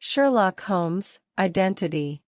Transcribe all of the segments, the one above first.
Sherlock Holmes, Identity.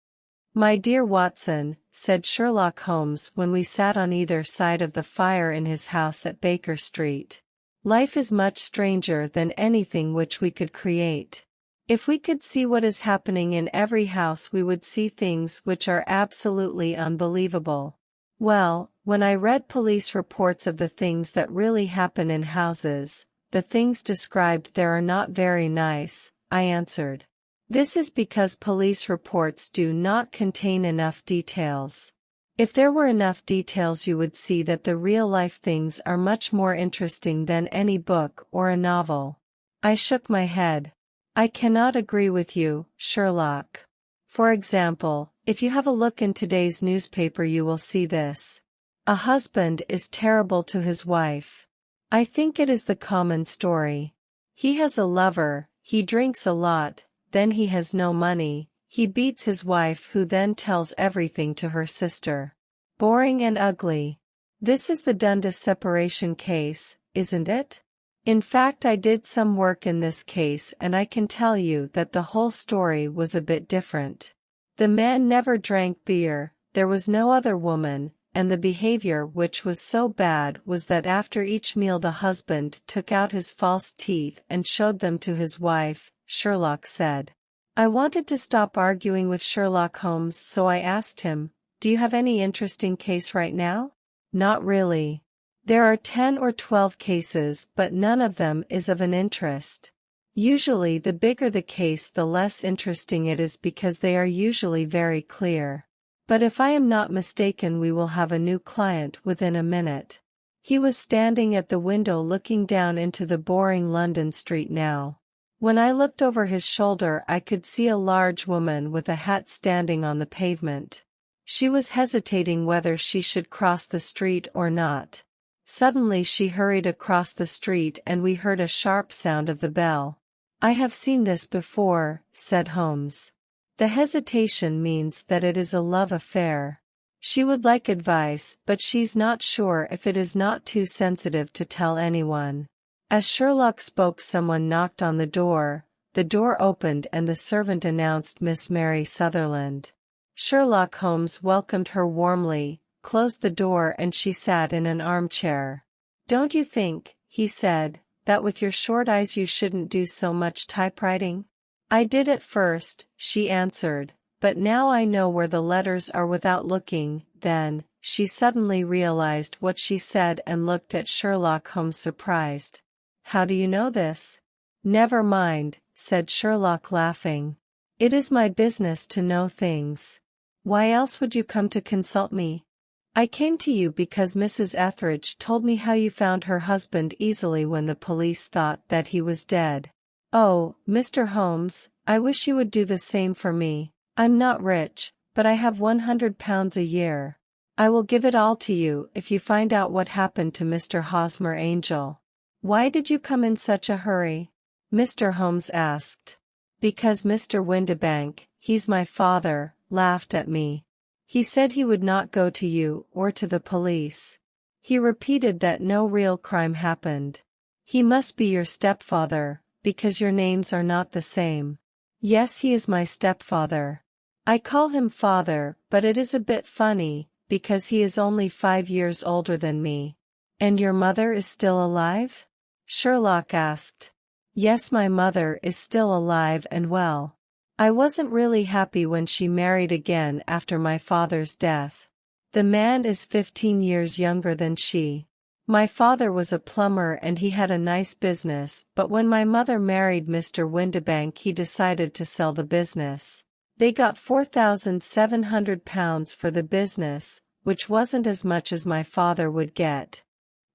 My dear Watson, said Sherlock Holmes when we sat on either side of the fire in his house at Baker Street. Life is much stranger than anything which we could create. If we could see what is happening in every house we would see things which are absolutely unbelievable. Well, when I read police reports of the things that really happen in houses, the things described there are not very nice, I answered. This is because police reports do not contain enough details. If there were enough details you would see that the real-life things are much more interesting than any book or a novel. I shook my head. I cannot agree with you, Sherlock. For example, if you have a look in today's newspaper you will see this. A husband is terrible to his wife. I think it is the common story. He has a lover, he drinks a lot, then he has no money, he beats his wife who then tells everything to her sister. Boring and ugly. This is the Dundas separation case, isn't it? In fact I did some work in this case and I can tell you that the whole story was a bit different. The man never drank beer, there was no other woman, and the behavior which was so bad was that after each meal the husband took out his false teeth and showed them to his wife, Sherlock said. I wanted to stop arguing with Sherlock Holmes so I asked him, do you have any interesting case right now? Not really. There are 10 or 12 cases but none of them is of an interest. Usually the bigger the case the less interesting it is because they are usually very clear. But if I am not mistaken we will have a new client within a minute. He was standing at the window looking down into the boring London street now. When I looked over his shoulder I could see a large woman with a hat standing on the pavement. She was hesitating whether she should cross the street or not. Suddenly she hurried across the street and we heard a sharp sound of the bell. I have seen this before, said Holmes. The hesitation means that it is a love affair. She would like advice but she's not sure if it is not too sensitive to tell anyone. As Sherlock spoke someone knocked on the door opened and the servant announced Miss Mary Sutherland. Sherlock Holmes welcomed her warmly, closed the door and she sat in an armchair. Don't you think, he said, that with your short eyes you shouldn't do so much typewriting? I did at first, she answered, but now I know where the letters are without looking. Then, she suddenly realized what she said and looked at Sherlock Holmes surprised. How do you know this? Never mind, said Sherlock laughing. It is my business to know things. Why else would you come to consult me? I came to you because Mrs. Etheridge told me how you found her husband easily when the police thought that he was dead. Oh, Mr. Holmes, I wish you would do the same for me. I'm not rich, but I have £100 a year. I will give it all to you if you find out what happened to Mr. Hosmer Angel. Why did you come in such a hurry? Mr. Holmes asked. Because Mr. Windibank, he's my father, laughed at me. He said he would not go to you or to the police. He repeated that no real crime happened. He must be your stepfather, because your names are not the same. Yes, he is my stepfather. I call him father, but it is a bit funny, because he is only 5 years older than me. And your mother is still alive? Sherlock asked. Yes, my mother is still alive and well. I wasn't really happy when she married again after my father's death. The man is 15 years younger than she. My father was a plumber and he had a nice business, but when my mother married Mr. Windibank he decided to sell the business. They got £4,700 for the business, which wasn't as much as my father would get.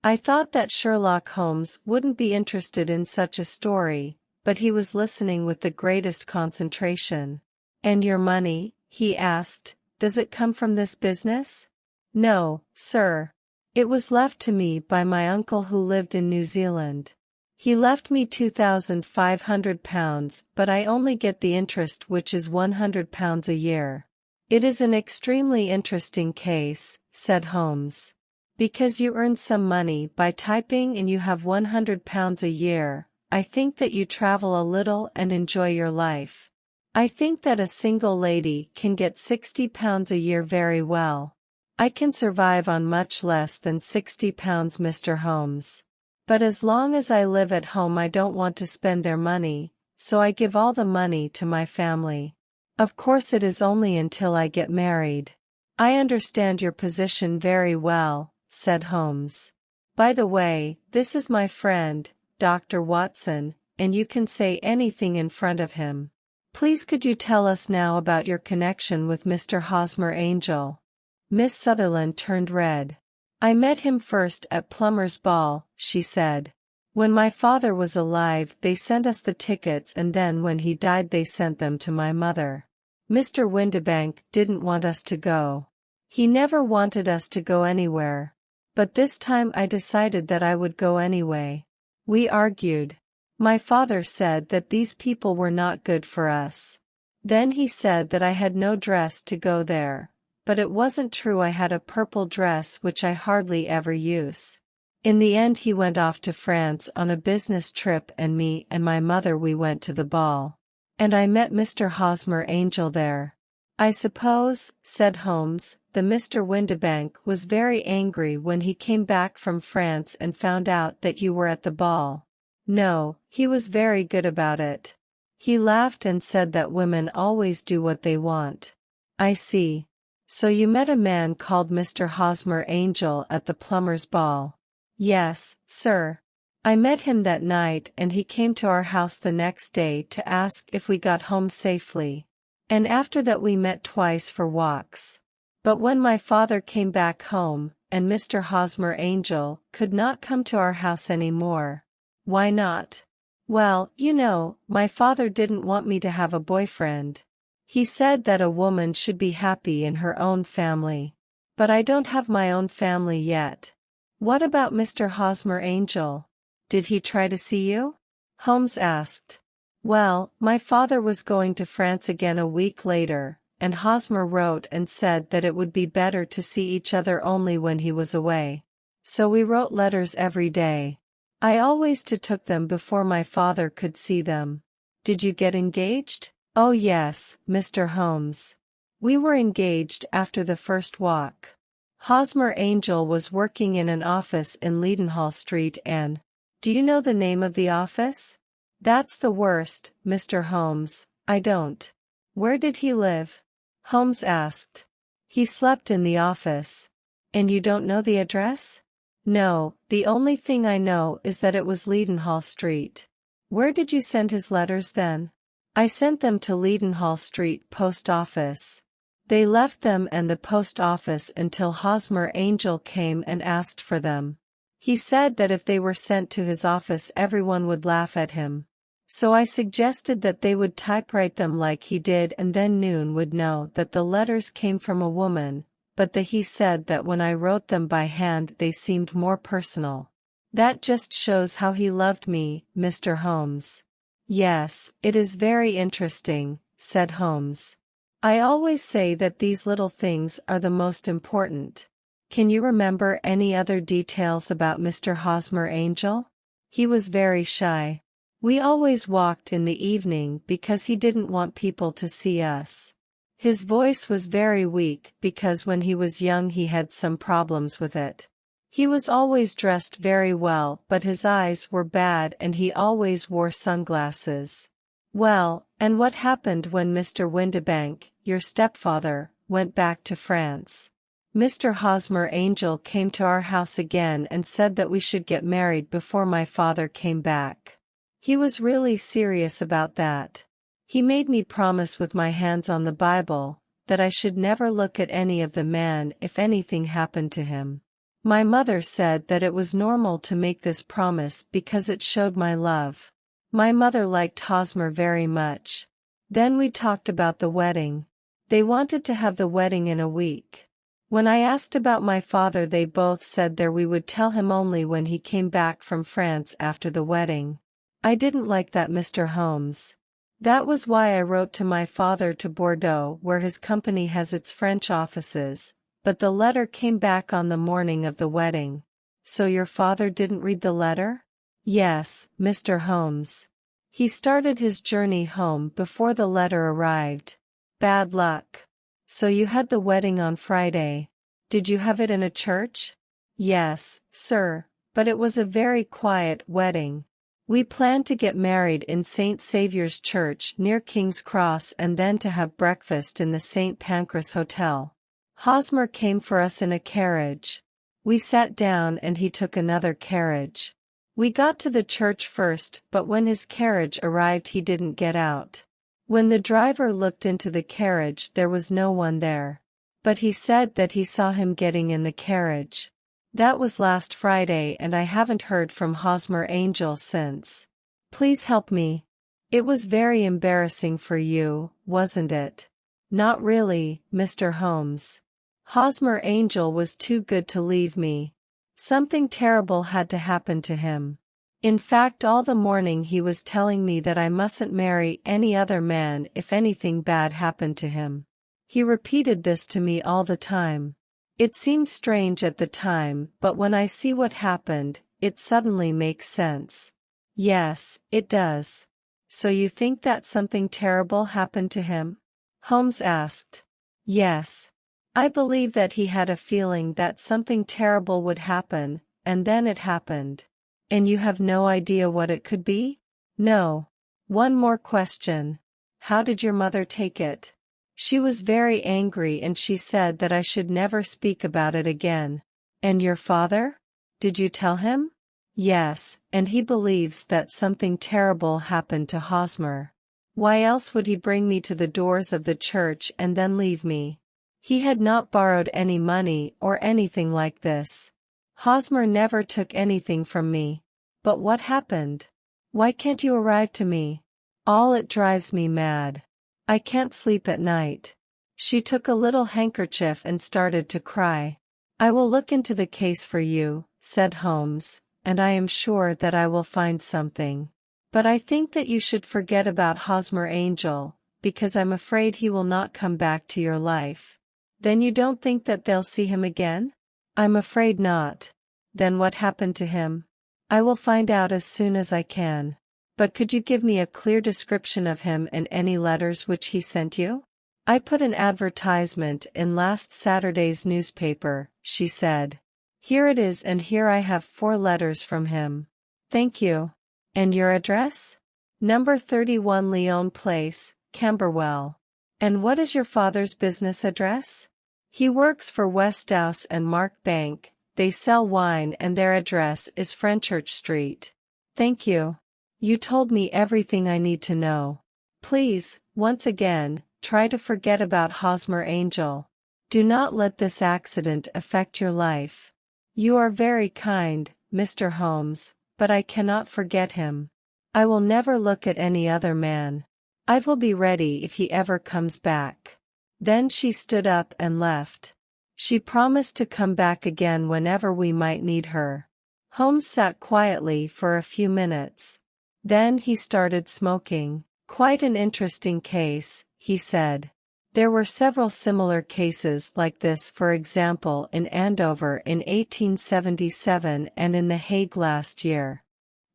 I thought that Sherlock Holmes wouldn't be interested in such a story, but he was listening with the greatest concentration. And your money, he asked, does it come from this business? No, sir. It was left to me by my uncle who lived in New Zealand. He left me £2,500, but I only get the interest, which is £100 a year. It is an extremely interesting case, said Holmes. Because you earn some money by typing and you have £100 a year, I think that you travel a little and enjoy your life. I think that a single lady can get £60 a year very well. I can survive on much less than £60, Mr. Holmes. But as long as I live at home I don't want to spend their money, so I give all the money to my family. Of course it is only until I get married. I understand your position very well, said Holmes. By the way, this is my friend, Dr. Watson, and you can say anything in front of him. Please could you tell us now about your connection with Mr. Hosmer Angel? Miss Sutherland turned red. I met him first at Plummer's Ball, she said. When my father was alive they sent us the tickets and then when he died they sent them to my mother. Mr. Windibank didn't want us to go. He never wanted us to go anywhere. But this time I decided that I would go anyway. We argued. My father said that these people were not good for us. Then he said that I had no dress to go there. But it wasn't true. I had a purple dress which I hardly ever use. In the end he went off to France on a business trip and me and my mother we went to the ball. And I met Mr. Hosmer Angel there. I suppose, said Holmes, the Mr. Windibank was very angry when he came back from France and found out that you were at the ball. No, he was very good about it. He laughed and said that women always do what they want. I see. So you met a man called Mr. Hosmer Angel at the Plummer's Ball? Yes, sir. I met him that night and he came to our house the next day to ask if we got home safely. And after that we met twice for walks. But when my father came back home, and Mr. Hosmer Angel could not come to our house any more. Why not? Well, you know, my father didn't want me to have a boyfriend. He said that a woman should be happy in her own family. But I don't have my own family yet. What about Mr. Hosmer Angel? Did he try to see you? Holmes asked. Well, my father was going to France again a week later, and Hosmer wrote and said that it would be better to see each other only when he was away. So we wrote letters every day. I always took them before my father could see them. Did you get engaged? Oh yes, Mr. Holmes. We were engaged after the first walk. Hosmer Angel was working in an office in Leadenhall Street and— Do you know the name of the office? That's the worst, Mr. Holmes, I don't. Where did he live? Holmes asked. He slept in the office. And you don't know the address? No, the only thing I know is that it was Leadenhall Street. Where did you send his letters then? I sent them to Leadenhall Street Post Office. They left them and the post office until Hosmer Angel came and asked for them. He said that if they were sent to his office everyone would laugh at him. So I suggested that they would typewrite them like he did and then Noon would know that the letters came from a woman, but he said that when I wrote them by hand they seemed more personal. That just shows how he loved me, Mr. Holmes. Yes, it is very interesting, said Holmes. I always say that these little things are the most important. Can you remember any other details about Mr. Hosmer Angel? He was very shy. We always walked in the evening because he didn't want people to see us. His voice was very weak because when he was young he had some problems with it. He was always dressed very well but his eyes were bad and he always wore sunglasses. Well, and what happened when Mr. Windibank, your stepfather, went back to France? Mr. Hosmer Angel came to our house again and said that we should get married before my father came back. He was really serious about that. He made me promise with my hands on the Bible that I should never look at any of the men if anything happened to him. My mother said that it was normal to make this promise because it showed my love. My mother liked Hosmer very much. Then we talked about the wedding. They wanted to have the wedding in a week. When I asked about my father they both said that we would tell him only when he came back from France after the wedding. I didn't like that, Mr. Holmes. That was why I wrote to my father to Bordeaux where his company has its French offices, but the letter came back on the morning of the wedding. So your father didn't read the letter? Yes, Mr. Holmes. He started his journey home before the letter arrived. Bad luck. So you had the wedding on Friday. Did you have it in a church? Yes, sir, but it was a very quiet wedding. We planned to get married in St. Saviour's Church near King's Cross and then to have breakfast in the St. Pancras Hotel. Hosmer came for us in a carriage. We sat down and he took another carriage. We got to the church first, but when his carriage arrived he didn't get out. When the driver looked into the carriage there was no one there. But he said that he saw him getting in the carriage. That was last Friday and I haven't heard from Hosmer Angel since. Please help me. It was very embarrassing for you, wasn't it? Not really, Mr. Holmes. Hosmer Angel was too good to leave me. Something terrible had to happen to him. In fact, all the morning he was telling me that I mustn't marry any other man if anything bad happened to him. He repeated this to me all the time. It seemed strange at the time, but when I see what happened, it suddenly makes sense. Yes, it does. So you think that something terrible happened to him? Holmes asked. Yes. I believe that he had a feeling that something terrible would happen, and then it happened. And you have no idea what it could be? No. One more question. How did your mother take it? She was very angry and she said that I should never speak about it again. And your father? Did you tell him? Yes, and he believes that something terrible happened to Hosmer. Why else would he bring me to the doors of the church and then leave me? He had not borrowed any money or anything like this. Hosmer never took anything from me. But what happened? Why can't you arrive to me? It drives me mad. I can't sleep at night. She took a little handkerchief and started to cry. I will look into the case for you, said Holmes, and I am sure that I will find something. But I think that you should forget about Hosmer Angel, because I'm afraid he will not come back to your life. Then you don't think that they'll see him again? I'm afraid not. Then what happened to him? I will find out as soon as I can. But could you give me a clear description of him and any letters which he sent you? I put an advertisement in last Saturday's newspaper, she said. Here it is, and here I have 4 letters from him. Thank you. And your address? Number 31 Leon Place, Camberwell. And what is your father's business address? He works for Westhouse and Mark Bank. They sell wine and their address is Fenchurch Street. Thank you. You told me everything I need to know. Please, once again, try to forget about Hosmer Angel. Do not let this accident affect your life. You are very kind, Mr. Holmes, but I cannot forget him. I will never look at any other man. I will be ready if he ever comes back. Then she stood up and left. She promised to come back again whenever we might need her. Holmes sat quietly for a few minutes. Then he started smoking. Quite an interesting case, he said. There were several similar cases like this, for example in Andover in 1877 and in The Hague last year.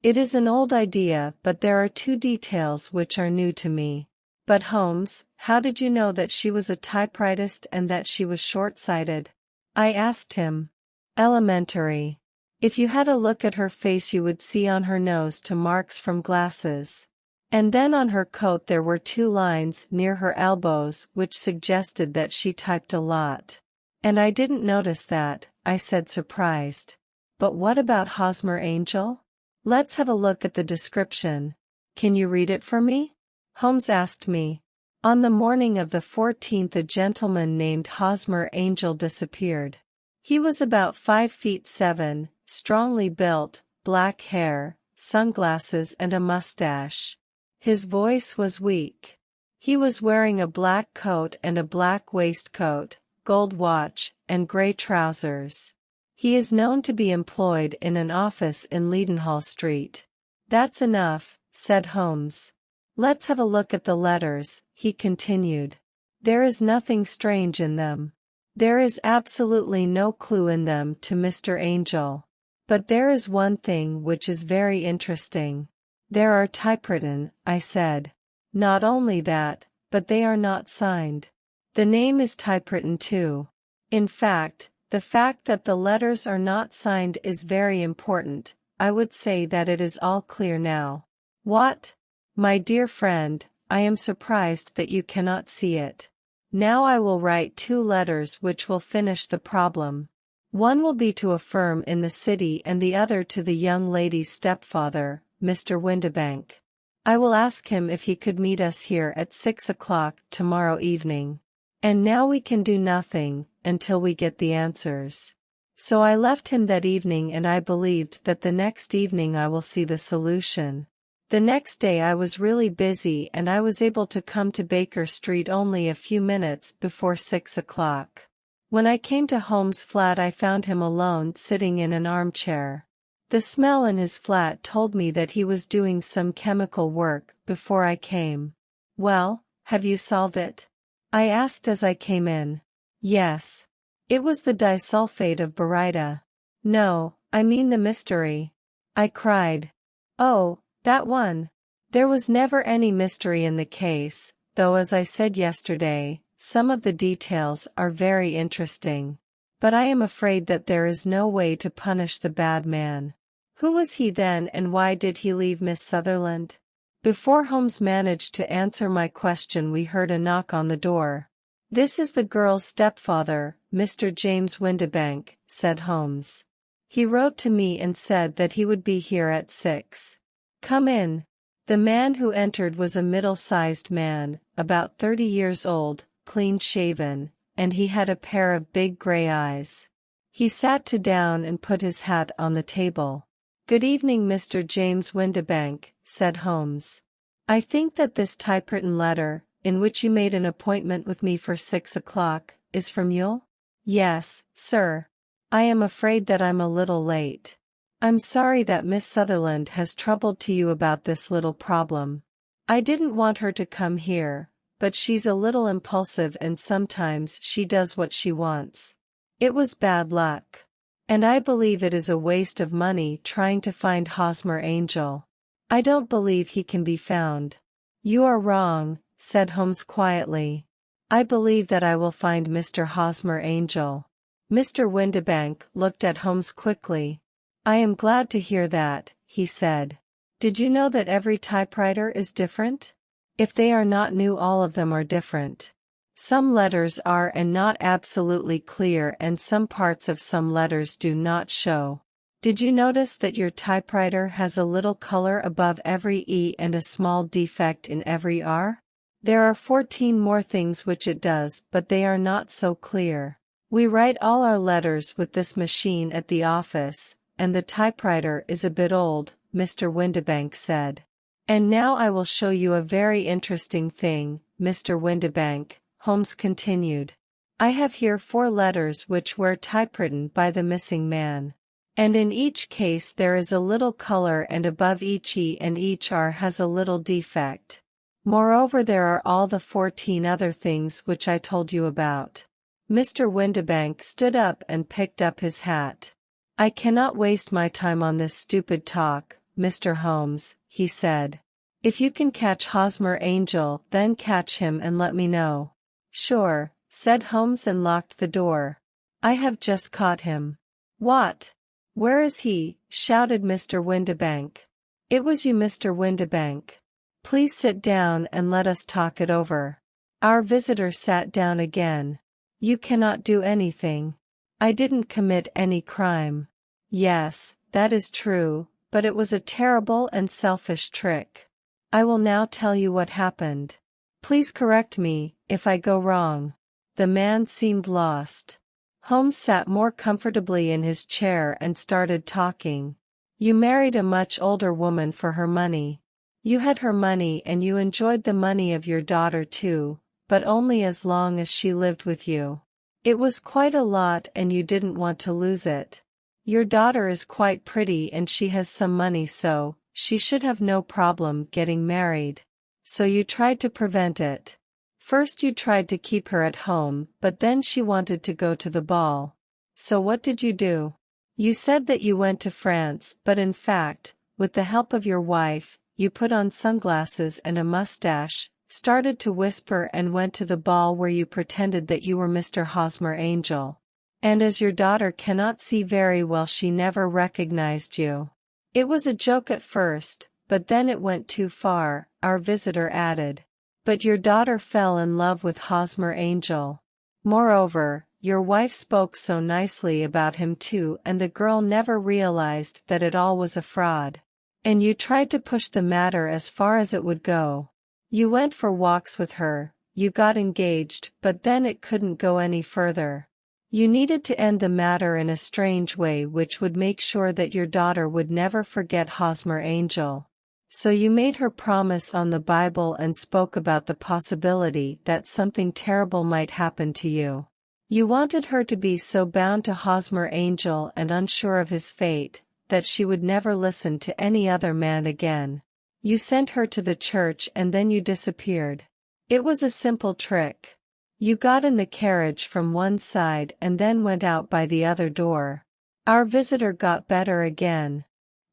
It is an old idea, but there are 2 details which are new to me. But Holmes, how did you know that she was a typewritist and that she was short-sighted? I asked him. Elementary. If you had a look at her face you would see on her nose 2 marks from glasses. And then on her coat there were 2 lines near her elbows which suggested that she typed a lot. And I didn't notice that, I said, surprised. But what about Hosmer Angel? Let's have a look at the description. Can you read it for me? Holmes asked me. On the morning of the 14th a gentleman named Hosmer Angel disappeared. He was about 5 feet 7, strongly built, black hair, sunglasses and a mustache. His voice was weak. He was wearing a black coat and a black waistcoat, gold watch, and grey trousers. He is known to be employed in an office in Leadenhall Street. That's enough, said Holmes. Let's have a look at the letters, he continued. There is nothing strange in them. There is absolutely no clue in them to Mr. Angel. But there is one thing which is very interesting. There are typewritten, I said. Not only that, but they are not signed. The name is typewritten too. In fact, the fact that the letters are not signed is very important. I would say that it is all clear now. What? My dear friend, I am surprised that you cannot see it. Now I will write 2 letters which will finish the problem. One will be to a firm in the city and the other to the young lady's stepfather, Mr. Windibank. I will ask him if he could meet us here at 6 o'clock tomorrow evening. And now we can do nothing, until we get the answers. So I left him that evening, and I believed that the next evening I will see the solution. The next day I was really busy and I was able to come to Baker Street only a few minutes before 6 o'clock. When I came to Holmes' flat I found him alone sitting in an armchair. The smell in his flat told me that he was doing some chemical work before I came. Well, have you solved it? I asked as I came in. Yes. It was the disulfate of baryta. No, I mean the mystery. I cried. Oh, that one. There was never any mystery in the case, though as I said yesterday, some of the details are very interesting. But I am afraid that there is no way to punish the bad man. Who was he then, and why did he leave Miss Sutherland? Before Holmes managed to answer my question we heard a knock on the door. This is the girl's stepfather, Mr. James Windibank, said Holmes. He wrote to me and said that he would be here at 6. Come in. The man who entered was a middle-sized man, about 30 years old, clean-shaven, and he had a pair of big gray eyes. He sat down and put his hat on the table. Good evening, Mr. James Windibank, said Holmes. I think that this typewritten letter, in which you made an appointment with me for 6 o'clock, is from you? Yes, sir. I am afraid that I'm a little late. I'm sorry that Miss Sutherland has troubled to you about this little problem. I didn't want her to come here, but she's a little impulsive and sometimes she does what she wants. It was bad luck. And I believe it is a waste of money trying to find Hosmer Angel. I don't believe he can be found. You are wrong, said Holmes quietly. I believe that I will find Mr. Hosmer Angel. Mr. Windibank looked at Holmes quickly. I am glad to hear that, he said. Did you know that every typewriter is different? If they are not new, all of them are different. Some letters are and not absolutely clear, and some parts of some letters do not show. Did you notice that your typewriter has a little color above every E and a small defect in every R? There are 14 more things which it does, but they are not so clear. We write all our letters with this machine at the office, and the typewriter is a bit old, Mr. Windibank said. And now I will show you a very interesting thing, Mr. Windibank, Holmes continued. I have here 4 letters which were typewritten by the missing man. And in each case there is a little color, and above each E and each R has a little defect. Moreover, there are all the 14 other things which I told you about. Mr. Windibank stood up and picked up his hat. I cannot waste my time on this stupid talk, Mr. Holmes, he said. If you can catch Hosmer Angel, then catch him and let me know. Sure, said Holmes and locked the door. I have just caught him. What? Where is he? Shouted Mr. Windibank. It was you, Mr. Windibank. Please sit down and let us talk it over. Our visitor sat down again. You cannot do anything. I didn't commit any crime. Yes, that is true, but it was a terrible and selfish trick. I will now tell you what happened. Please correct me if I go wrong. The man seemed lost. Holmes sat more comfortably in his chair and started talking. You married a much older woman for her money. You had her money and you enjoyed the money of your daughter too, but only as long as she lived with you. It was quite a lot and you didn't want to lose it. Your daughter is quite pretty and she has some money, so she should have no problem getting married. So you tried to prevent it. First you tried to keep her at home, but then she wanted to go to the ball. So what did you do? You said that you went to France, but in fact, with the help of your wife, you put on sunglasses and a mustache, started to whisper and went to the ball where you pretended that you were Mr. Hosmer Angel. And as your daughter cannot see very well, she never recognized you. It was a joke at first, but then it went too far," our visitor added. "But your daughter fell in love with Hosmer Angel. Moreover, your wife spoke so nicely about him too, and the girl never realized that it all was a fraud. And you tried to push the matter as far as it would go. You went for walks with her, you got engaged, but then it couldn't go any further. You needed to end the matter in a strange way which would make sure that your daughter would never forget Hosmer Angel. So you made her promise on the Bible and spoke about the possibility that something terrible might happen to you. You wanted her to be so bound to Hosmer Angel and unsure of his fate, that she would never listen to any other man again. You sent her to the church and then you disappeared. It was a simple trick. You got in the carriage from one side and then went out by the other door." Our visitor got better again.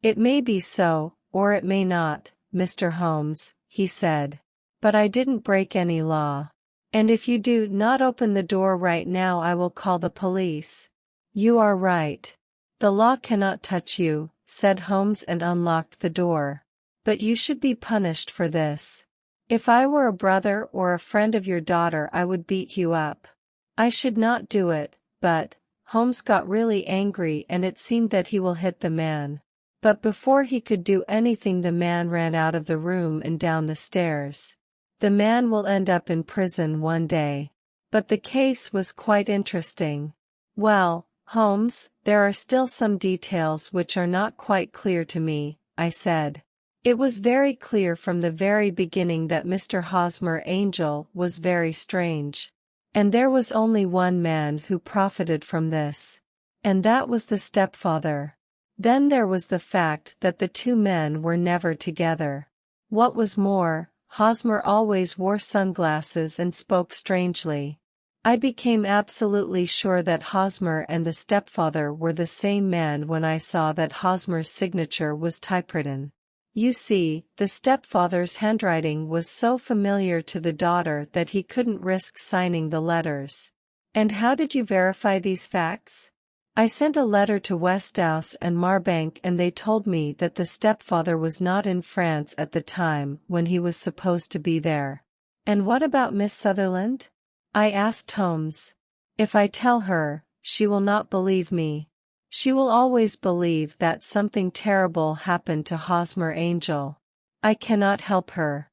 "It may be so, or it may not, Mr. Holmes," he said. "But I didn't break any law. And if you do not open the door right now, I will call the police." "You are right. The law cannot touch you," said Holmes and unlocked the door. "But you should be punished for this. If I were a brother or a friend of your daughter, I would beat you up. I should not do it, but—" Holmes got really angry and it seemed that he will hit the man. But before he could do anything, the man ran out of the room and down the stairs. The man will end up in prison one day. But the case was quite interesting. "Well, Holmes, there are still some details which are not quite clear to me," I said. "It was very clear from the very beginning that Mr. Hosmer Angel was very strange. And there was only one man who profited from this. And that was the stepfather. Then there was the fact that the two men were never together. What was more, Hosmer always wore sunglasses and spoke strangely. I became absolutely sure that Hosmer and the stepfather were the same man when I saw that Hosmer's signature was typewritten. You see, the stepfather's handwriting was so familiar to the daughter that he couldn't risk signing the letters." "And how did you verify these facts?" "I sent a letter to Westhouse and Marbank and they told me that the stepfather was not in France at the time when he was supposed to be there." "And what about Miss Sutherland?" I asked Holmes. "If I tell her, she will not believe me. She will always believe that something terrible happened to Hosmer Angel. I cannot help her."